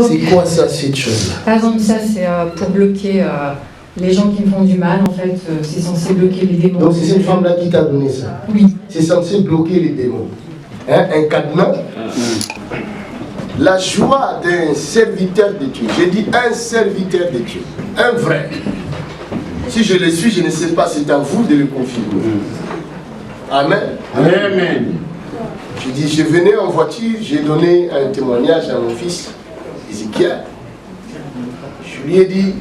C'est quoi ça, cette chose-là? Par exemple, ça, c'est pour bloquer les gens qui me font du mal, en fait. C'est censé bloquer les démons. Donc, c'est cette femme-là qui t'a donné ça? Oui. C'est censé bloquer les démons. Hein? Un cadenas? La joie d'un serviteur de Dieu. J'ai dit un serviteur de Dieu. Un vrai. Si je le suis, je ne sais pas, c'est à vous de le confirmer. Amen. Amen. Je dis, je venais en voiture, j'ai donné un témoignage à mon fils, Ézéchiel. Je lui ai dit,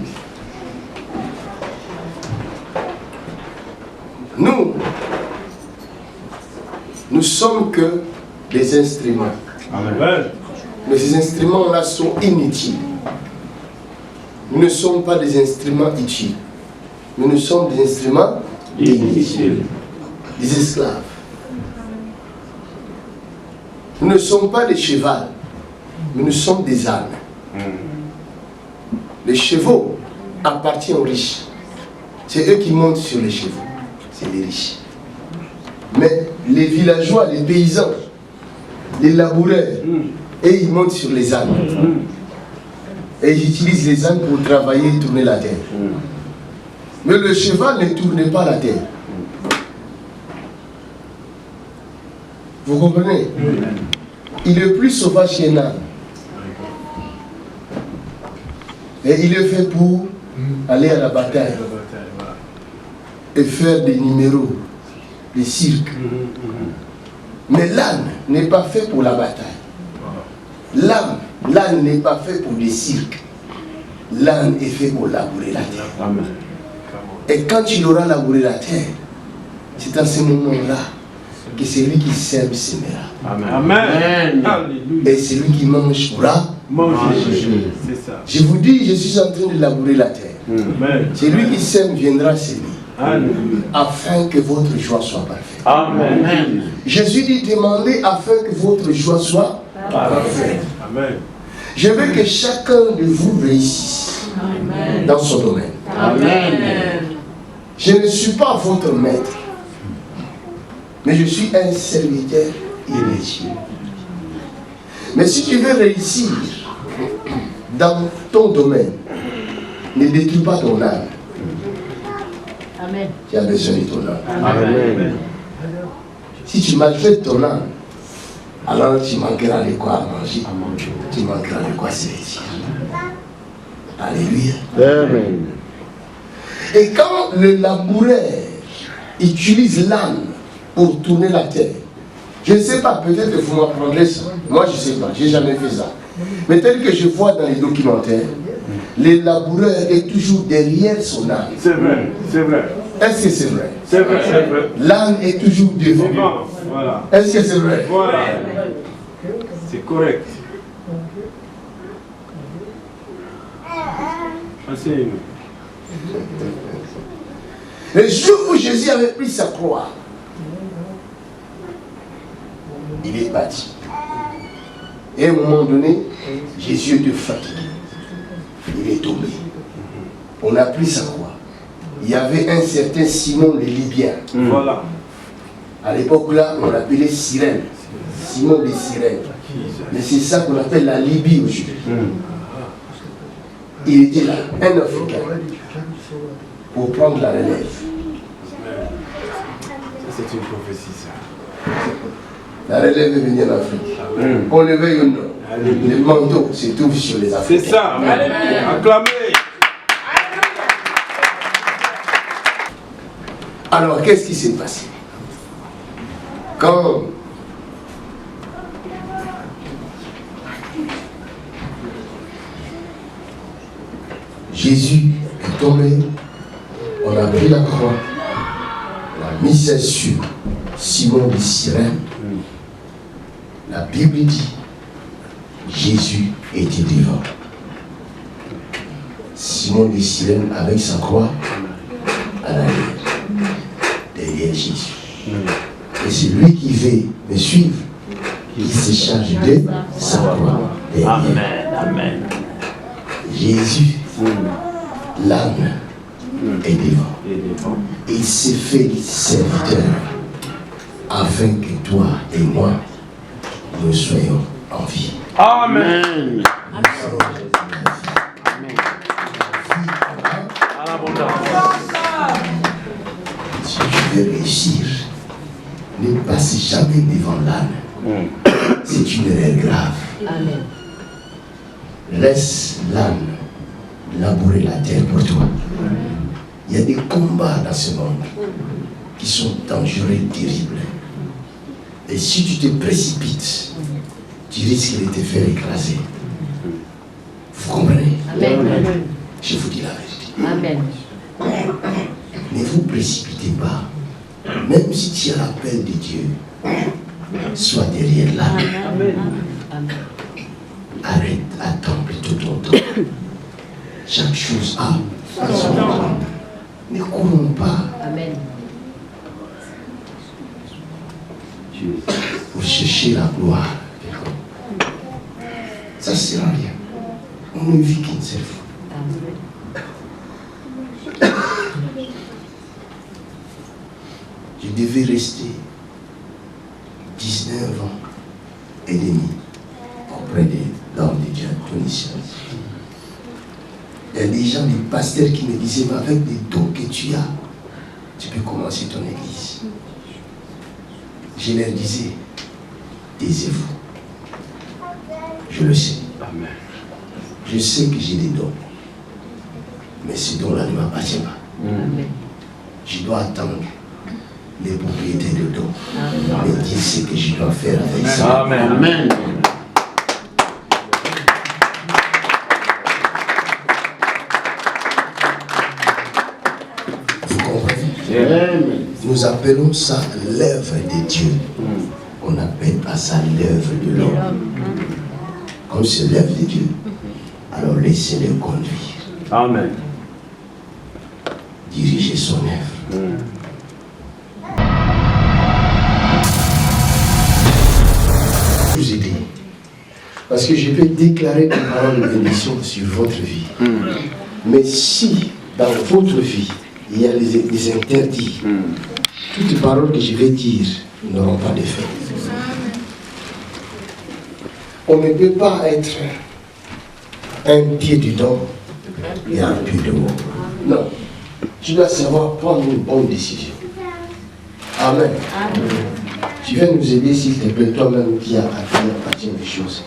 nous sommes que des instruments. Amen. Mais ces instruments-là sont inutiles. Nous ne sommes pas des instruments utiles. Nous sommes des instruments inutiles. Des esclaves. Nous ne sommes pas des chevaux. Nous sommes des ânes. Les chevaux appartiennent aux riches. C'est eux qui montent sur les chevaux. C'est les riches. Mais les villageois, les paysans, les laboureurs, et ils montent sur les ânes. Et ils utilisent les ânes pour travailler et tourner la terre. Mais le cheval ne tourne pas la terre. Vous comprenez? Il est plus sauvage qu'un âne. Et il est fait pour aller à la bataille et faire des numéros, des cirques. Mais l'âne n'est pas fait pour la bataille. L'âne n'est pas fait pour des cirques. L'âne est fait pour labourer la terre. Et quand il aura labouré la terre, c'est à ce moment-là que celui qui sème sèmera. Amen. Et celui qui mange pourra manger. C'est ça. Je vous dis, je suis en train de labourer la terre. Celui qui sème viendra s'aimer. Afin que votre joie soit parfaite. Amen. Jésus dit, demandez afin que votre joie soit parfaite. Amen. Je veux que chacun de vous réussisse dans son domaine. Amen. Je ne suis pas votre maître, mais je suis un serviteur inutile. Mais si tu veux réussir dans ton domaine, ne détruis pas ton âme. Amen. Tu as besoin de ton âme. Amen. Si tu maltraites ton âme, alors tu manqueras de quoi manger. Tu manqueras de quoi se vêtir. Alléluia. Amen. Et quand le laboureur utilise l'âne pour tourner la terre, je ne sais pas, peut-être que vous m'apprendrez ça. Moi, je ne sais pas, je n'ai jamais fait ça. Mais tel que je vois dans les documentaires, le laboureur est toujours derrière son âne. C'est vrai, c'est vrai. Est-ce que c'est vrai? C'est vrai, c'est vrai. L'âne est toujours devant. Voilà. Est-ce que c'est vrai? Voilà. C'est correct. Enseigne-nous. Le jour où Jésus avait pris sa croix, il est parti. Et à un moment donné, Jésus était fatigué. Il est tombé. On a pris sa croix. Il y avait un certain Simon le Libyen. Voilà. À l'époque là, on l'appelait Cyrène. Simon de Cyrène. Mais c'est ça qu'on appelle la Libye aujourd'hui. Il était là, un Africain, pour prendre la relève. C'est une prophétie, ça. La relève est venue en Afrique. On le veuille ou non. Le manteau se trouve sur les Africains. C'est ça. Acclamez. Alors, qu'est-ce qui s'est passé? Quand Jésus est tombé, on a pris la croix, on a mis ça sur Simon de Cyrène. La Bible dit, Jésus était devant. Simon de Cyrène avec sa croix à l'arrière, derrière Jésus. Et c'est lui qui veut me suivre, qui se charge de sa croix derrière. Amen. Jésus, l'âme est devant. Et il s'est fait serviteur afin que toi et moi, nous soyons en vie. Amen. Nous sommes jamais devant l'âne. C'est une erreur grave. Amen. Laisse l'âne labourer la terre pour toi. Il y a des combats dans ce monde qui sont dangereux et terribles. Et si tu te précipites, tu risques de te faire écraser. Vous comprenez? Amen. Je vous dis la vérité. Amen. Ne vous précipitez pas. Même si tu as l'appel de Dieu, sois derrière l'âne. Amen. Arrête, attends plutôt ton temps. Chaque chose a son temps. Ne courons pas Amen. pour chercher la gloire. Ça ne sert à rien. On ne vit qu'une seule fois. Je devais rester 19 ans et demi auprès des dames de Dieu, Tunisiens. Il y a des gens, des pasteurs qui me disaient, mais avec les dons que tu as, tu peux commencer ton église. Je leur disais, taisez-vous. Je le sais. Amen. Je sais que j'ai des dons. Mais ces dons-là ne m'appartiennent pas. Amen. Je dois attendre les propriétés de dons. Mais Dieu sait ce que je dois faire avec ça. Amen. Amen. Vous comprenez? Amen. Nous appelons ça l'œuvre de Dieu. On n'appelle pas ça l'œuvre de l'homme. Comme c'est l'œuvre de Dieu, alors laissez-le conduire, Amen. diriger son œuvre. Je vous ai dit, parce que je peux déclarer des paroles de bénédiction sur votre vie. Mais si dans votre vie, il y a des interdits, toutes les paroles que je vais dire n'auront pas d'effet. On ne peut pas être un pied dedans et un pied dehors. Non. Tu dois savoir prendre une bonne décision. Amen. Tu viens nous aider, s'il te plaît, toi-même qui as appartient des choses.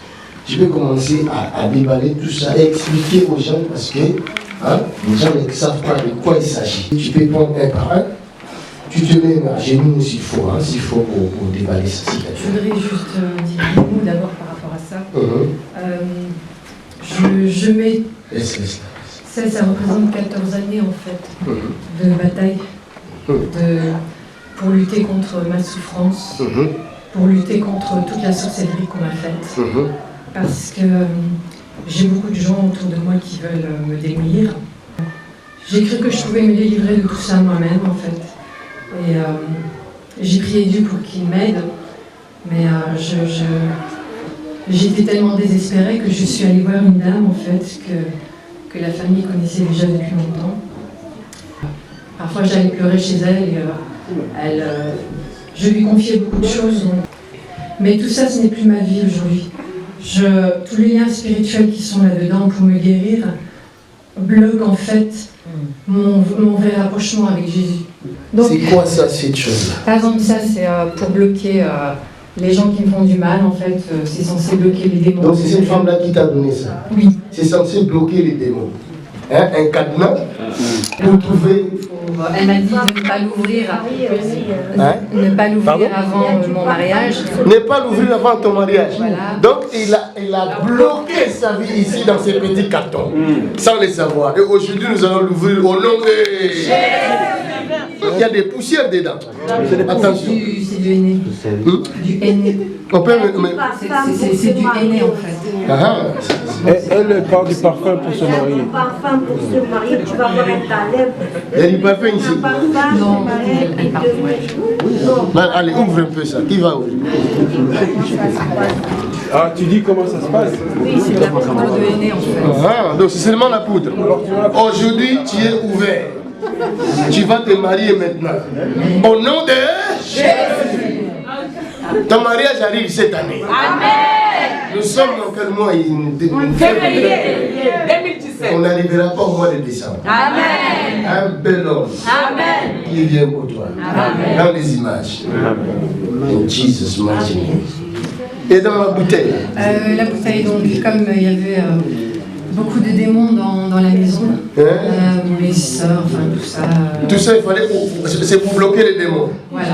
Je vais commencer à déballer tout ça et expliquer aux gens parce que les gens ne savent pas de quoi il s'agit. Tu peux prendre un par un. Tu te mets à genoux s'il faut pour déballer ça. Je voudrais juste dire un mot d'abord par rapport à ça. Je mets. Laisse. Ça représente 14 années en fait de bataille pour lutter contre ma souffrance, pour lutter contre toute la sorcellerie qu'on m'a faite. Parce que j'ai beaucoup de gens autour de moi qui veulent me démolir. J'ai cru que je pouvais me délivrer de tout ça moi-même en fait. Et j'ai prié Dieu pour qu'il m'aide. Mais j'étais tellement désespérée que je suis allée voir une dame en fait que la famille connaissait déjà depuis longtemps. Parfois j'allais pleurer chez elle et je lui confiais beaucoup de choses. Mais tout ça, ce n'est plus ma vie aujourd'hui. Tous les liens spirituels qui sont là-dedans pour me guérir bloquent en fait mon vrai rapprochement avec Jésus. Donc, c'est quoi ça, cette chose-là? par exemple, ça c'est pour bloquer les gens qui me font du mal, en fait, c'est censé bloquer les démons. Donc c'est cette femme-là qui t'a donné ça? Oui. C'est censé bloquer les démons. Hein? Un cadenas pour trouver... Elle m'a dit de ne pas l'ouvrir, ne pas l'ouvrir avant mon mariage. Ne pas l'ouvrir avant ton mariage. Voilà. Donc il a bloqué sa vie ici dans ces petits cartons, sans le savoir. Et aujourd'hui nous allons l'ouvrir au nom de Jésus. Il y a des poussières dedans. Attention. C'est du henné. Du henné. On peut C'est du henné en fait. Elle parle du parfum pour se marier. Parfum pour se marier, tu vas voir ta lèvre. Il y a du parfum ici. Non, elle parle ouais. Allez, ouvre un peu ça. Qui va ouvrir? Ah, tu dis comment ça se passe? Oui, c'est la poudre de henné en fait. Donc c'est seulement la poudre. Aujourd'hui tu es ouvert. Tu vas te marier maintenant. Au nom de Jésus. Ton mariage arrive cette année. Amen. Nous sommes dans quel mois? Février 2017. on n'arrivera pas au mois de décembre. Amen. Un bel homme Amen. qui vient pour toi. Amen. Dans les images. In Jesus' mighty name. Et dans la bouteille. La bouteille, donc, comme il y avait beaucoup de démons dans la maison, mes soeurs, enfin tout ça. Tout ça, il fallait c'est pour bloquer les démons. Voilà,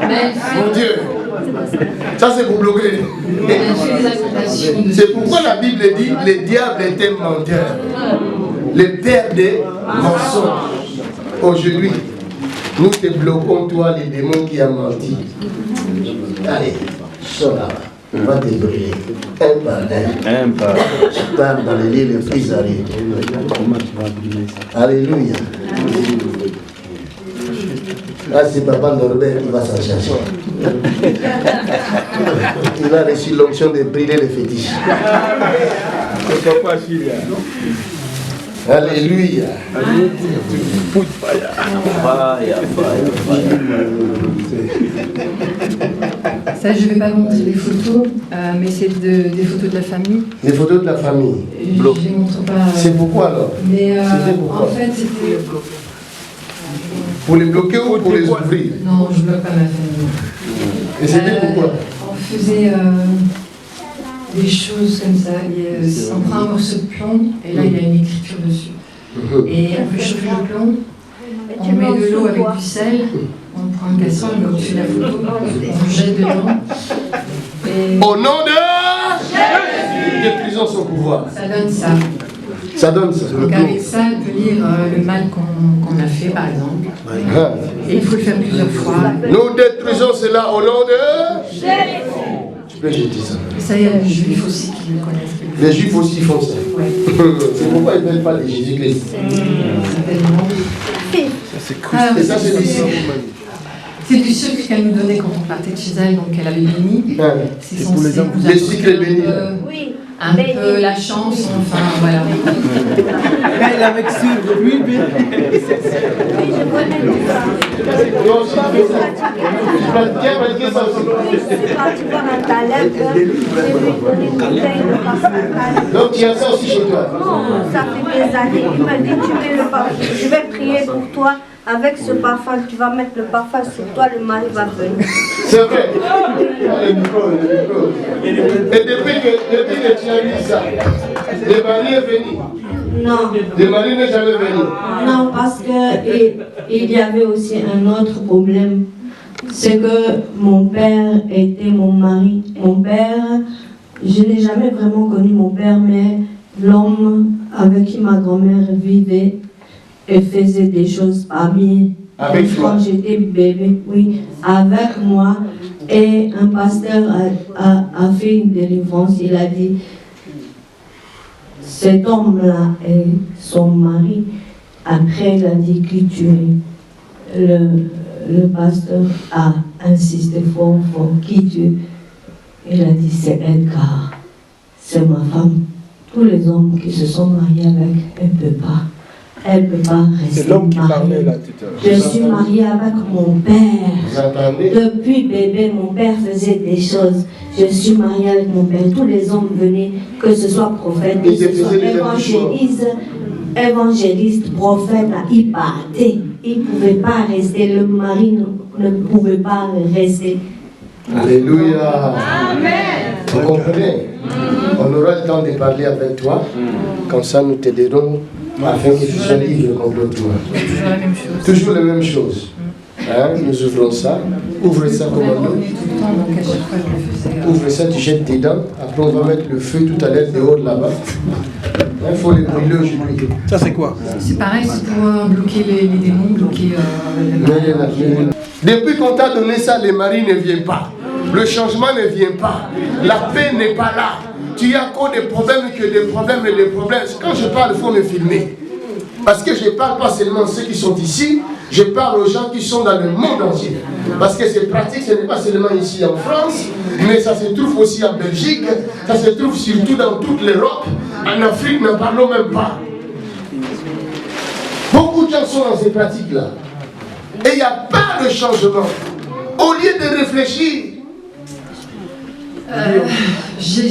mais Mon Dieu. Ça, c'est pour bloquer les démons. elle fait des accusations de... C'est pourquoi la Bible dit le diable est un menteur. Le père des mensonges. Aujourd'hui, nous te bloquons, toi, les démons qui ont menti. Allez, sors là-bas. On va te brûler. Un par un. Un par Tu pars dans les lieux les plus arides. Alléluia. Là, c'est papa Norbert qui va s'en chercher. Il a reçu l'onction de brûler les fétiches. C'est papa Chila. Alléluia. Ça, je ne vais pas montrer les photos, mais c'est des photos de la famille. Les photos de la famille. Je ne les montre pas. C'est pourquoi alors? Mais C'était pourquoi? en fait, c'était... Pour les bloquer ou pour les ouvrir? Non, je ne bloque pas ma famille. Et c'était pourquoi? On faisait des choses comme ça. On prend un morceau de plomb, et là, il y a une écriture dessus. Et on fait chauffer le plomb, on met de l'eau avec du sel, on prend une casserole, on met au-dessus de la photo, on jette dedans. Et Au nom de Jésus, détruisons son pouvoir. ça donne ça. Ça donne ça. Donc avec ça, on peut lire le mal qu'on a fait, par exemple. Ah. Et il faut le faire plusieurs fois. Nous détruisons cela au nom de Jésus. Tu peux jeter ça. Et ça, il y a les juifs aussi qui le connaissent. Les juifs aussi font ça. Ouais. C'est pourquoi ils ne veulent pas de Jésus-Christ. Certainement. Alors, Et ça, c'est d'ici. c'est du sucre qu'elle nous donnait quand on partait de chez elle, donc elle avait béni. Ah. C'est censé nous Les apporter sucres bénis. Oui. un peu la chance, enfin voilà. Elle avec sucre, oui, Oui, je connais tout ça. Non, je pratiquais ça aussi. Quand tu vas à Taleb, je vais lui donner une bouteille de parfum Taleb. Donc tu as ça aussi chez toi. Non, ça fait des années. Il m'a dit, tu mets le parfum. Je vais prier pour toi. Avec ce parfum, tu vas mettre le parfum sur toi, le mari va venir. C'est vrai. Le micro, le micro. Et depuis que tu as dit ça, le mari est venu. Non, Le mari n'est jamais venu. non, parce que il y avait aussi un autre problème. C'est que mon père était mon mari. Mon père, je n'ai jamais vraiment connu mon père, mais l'homme avec qui ma grand-mère vivait et faisait des choses parmi Avec toi? quand j'étais bébé, oui, avec moi. Et un pasteur a fait une délivrance. Il a dit, cet homme-là est son mari. Après, il a dit qui tu es. Le pasteur a insisté fort, qui tu es. Il a dit, c'est Edgar, c'est ma femme. Tous les hommes qui se sont mariés avec, elle ne peut pas rester C'est l'homme qui parlait mariée. là tout à l'heure. Je suis mariée avec mon père. Vous entendez? Depuis bébé, mon père faisait des choses. Je suis mariée avec mon père. Tous les hommes venaient, que ce soit prophète, que Ils ce soit faisaient des évangéliste, prophète, là, ils partaient. Ils ne pouvaient pas rester. Le mari ne pouvait pas rester. Alléluia. Vous comprenez? On aura le temps de parler avec toi. Comme ça, nous t'aiderons afin que tu sois libre complètement. Toujours la même chose. Toujours la même chose. Hein? Nous ouvrons ça. Ouvre ça comme On un revenait tout le temps, donc à chaque fois je le faisais. Ouvre ça, tu jettes tes dents. Après, on va mettre le feu tout à l'heure dehors là-bas. Il faut les brûler aujourd'hui. Ça, c'est quoi? C'est pareil, c'est pour bloquer les démons, bloquer Depuis qu'on t'a donné ça, les maris ne viennent pas. Le changement ne vient pas. La paix n'est pas là. Tu as encore des problèmes que des problèmes et des problèmes. Quand je parle, il faut me filmer. Parce que je ne parle pas seulement à ceux qui sont ici, je parle aux gens qui sont dans le monde entier. Parce que ces pratiques, ce n'est pas seulement ici en France, mais ça se trouve aussi en Belgique, ça se trouve surtout dans toute l'Europe. En Afrique, n'en parlons même pas. Beaucoup de gens sont dans ces pratiques-là. Et il n'y a pas de changement. Au lieu de réfléchir, J'ai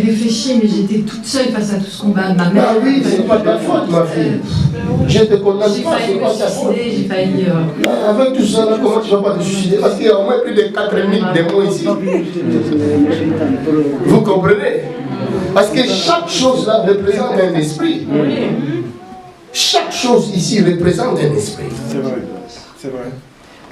réfléchi, mais j'étais toute seule face à tout ce combat. Ma mère. Ah oui, c'est pas ta faute, ma fille. Je te condamne pas, c'est pas ta faute. J'ai failli. Avec tout ça, là, comment tu vas pas te suicider? Parce qu'il y a au moins plus de 4000 démons ici. Vous comprenez? Parce que chaque chose là représente un esprit. Chaque chose ici représente un esprit. C'est vrai, c'est vrai.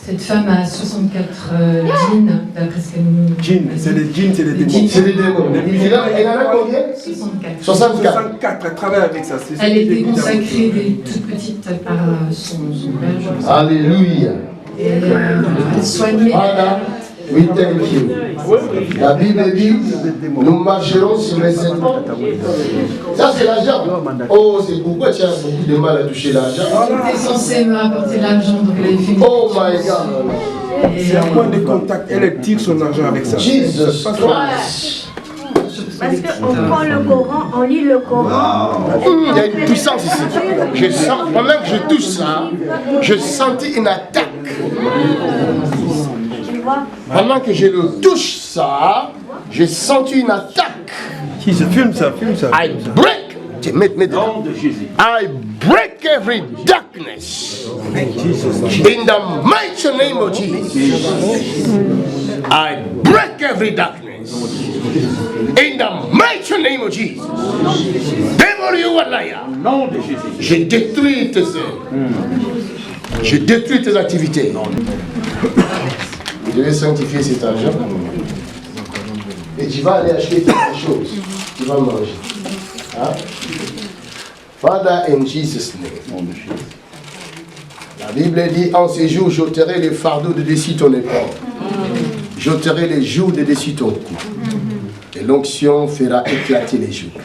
Cette femme a 64 djinns, d'après ce qu'elle nous... Djinns, c'est les djinns, c'est les démons. C'est des démons. Elle en a combien? 64. 64, elle travaille avec ça. Elle était consacrée dès toute petite par son père. Alléluia. Et elle soignait... Voilà. Oui, thank you. La Bible dit, nous marcherons sur les serpents. Ça, c'est l'argent. Oh, c'est pourquoi tu as beaucoup de mal à toucher l'argent. Elle était censée me rapporter de l'argent, donc elle avait fait une... Oh my God. C'est un point de contact, elle tire son argent avec ça. Jesus Christ. Parce qu'on prend le Coran, on lit le Coran. Il y a une puissance ici. Je sens, pendant que je touche ça, je sentis une attaque. Pendant que je le touche ça, j'ai senti une attaque. Qui se filme ça, filme ça. I break. I break every darkness. In the mighty name of Jesus. I break every darkness. In the mighty name of Jesus. Devil, you are liar. Je détruis tes œuvres. Je détruis tes activités. Je vais sanctifier cet argent. Et tu vas aller acheter quelque chose. Tu vas manger. Hein? Father, in Jesus' name. La Bible dit, en ces jours, j'ôterai les fardeaux de dessus ton épaule. J'ôterai les jours de dessus ton cou. Et l'onction fera éclater les jours.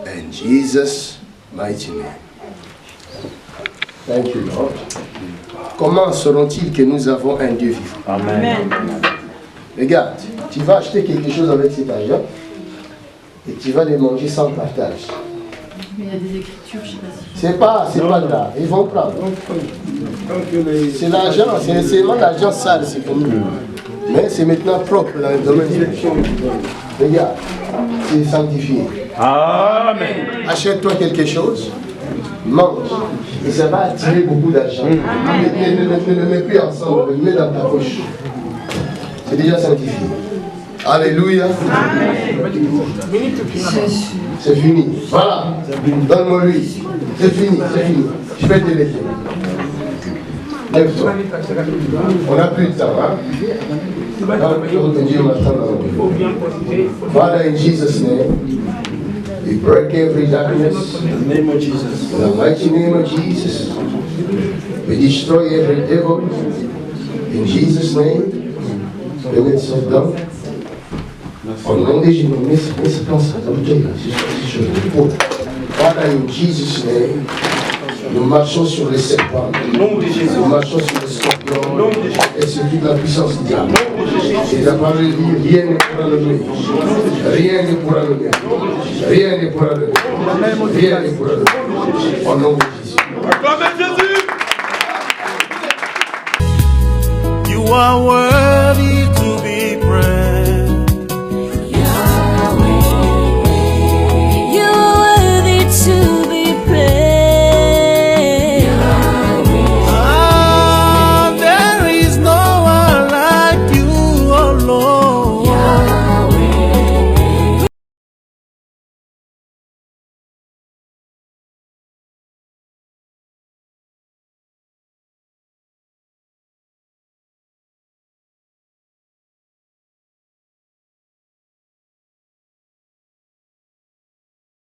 In Jesus' mighty name. Thank you, Lord. Comment sauront-ils que nous avons un Dieu vivant? Amen. Regarde, tu vas acheter quelque chose avec cet argent et tu vas les manger sans partage. Mais il y a des écritures, je ne sais pas si... C'est pas là. Ils vont prendre. C'est l'argent, c'est seulement l'argent sale, c'est comme nous. Mais c'est maintenant propre dans le domaine spirituel. Regarde, c'est sanctifié. Amen. Achète-toi quelque chose, mange, et ça va attirer beaucoup d'argent. Ne le mets plus ensemble, le mets dans ta poche. C'est déjà sanctifié. Alléluia. C'est fini. Voilà. Donne-moi lui. C'est fini, c'est fini. Je vais te laisser. Lève-toi. On n'a plus de temps, hein? Father, in Jesus' name, we break every darkness. In the name of Jesus. In the mighty name of Jesus, we destroy every devil. In Jesus' name, le médecin d'homme. Au nom de Jésus, Father, in Jesus' name, nous marchons sur les serpents, nous marchons sur les scorpions et sur toute la puissance du diable. Et la parole dit, rien ne pourra le nuire, rien ne pourra le nuire, rien ne pourra le nuire, rien ne pourra le nuire. Au nom de Jésus. Acclamez Jésus! You are worthy.